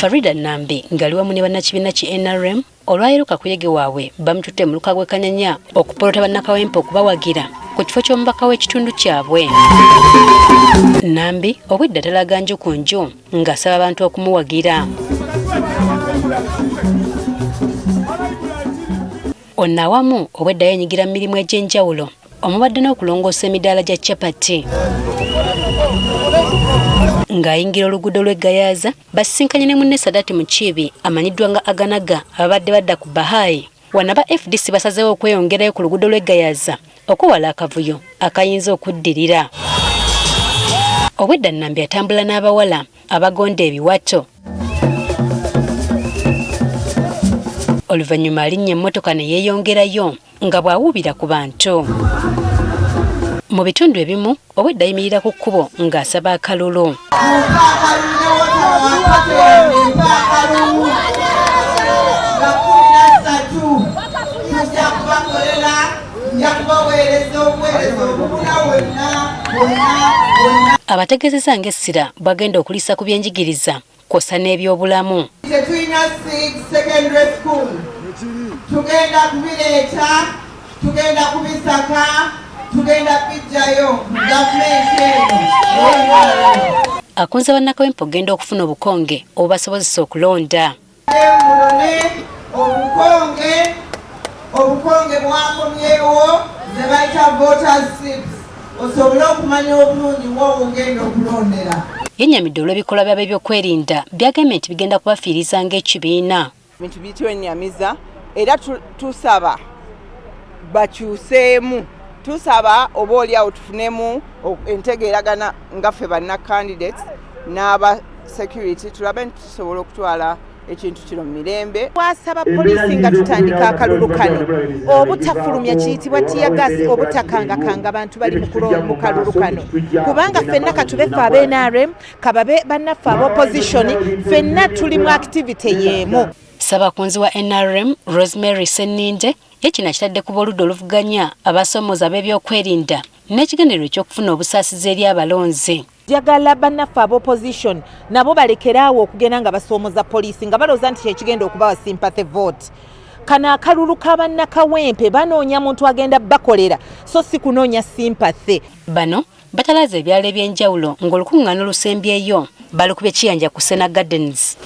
Farida Nambi ngali wamu ne bannakibiina ki NRM olwaleero kakuyege waabwe bamututte mu Lukago Kanyanya okupolota bannakawempe okubawagira ku kifo ky'omubaka w'ekitundu kyabwe. Nambi obwedda talaga nju ku nju ng'asaba abantu okumuwagira. Ono awamu obwedda yeenyigira mu mirimu egy'enjawulo omubadde n'okulongoosa emidaala gya capati. Ng'ayingira oluguudo lw'Egayaza basisinkanye ne munne Sadati Mukiibi amanyiddwa nga Aganaga ababadde badda ku Bahai. Wano aba FDC basazeewo okweyongerayo ku luguudo lw'Egayaza okuwala akavuyo akayinza okuddirira. Obwedda Nambi atambula n'abawala abagonda ebiwato. Oluvannyuma alinnya emmotoka ne yeeyongerayo nga bw'awuubira ku bantu. Mu bitundu ebimu obwedda ayimirira ku kkubo ng'asaba akalulu. Abategeezeza ng'essira bagenda okulisa ku byenjigiriza kw'ossa n'ebyobulamu. Tetulina secondary school. Tugenda kubireeta, tugenda kubisaka, tugenda bijjayo gavumenti eno. Akunze bannakawempe okugenda okufuna obukonge obubasobozesa okulonda. Obukonge bwakomyewo ze bayita voters slips osobole okumanya obulungi wowe ogenda okulondera. Yennyamidde olw'ebikolwa byabwe by'okwerinda byagambye nti bigenda kubafiiriza ng'ekibiina. Ebintu bitwenyamiza era tusaba bakyuseemu. Tusaba oba oliawo tufunemu entegeeragana nga ffe banna candidates n'aba security tulabe nti tusobola okutwala ekintu kino mu mirembe. Twasaba poliisi nga tutandika akalulu kano obutafulumya kiyitibwa tiyagasi obutakangakanga abantu bali mu kalulu kano kubanga ffenna katube ffe ab'NRM kababe bannaffe ab'opposition ffenna tuli mu activity y'emu. Ssabakunzi wa NRM Rosemary Seninde ekino akitadde ku boludda oluvuganya abasoomooza ab'ebyokwerinda n'ekigendererwa eky'okufuna obusaasizi eri abalonzi. Njagala bannaffe ab'opposition nabo balekeraawo okugenda nga basoomoza poliisi nga balowooza nti kyekigenda okubawa sympathy vote. Kano akalulu k'abannakawempe banoonya muntu agenda bakolera so si kunoonya sympathy. Bano batalaaza ebyalo eby'enjawulo ng'olukuŋŋaana olusembyeyo balukubye kiyanja ku Sena Gardens.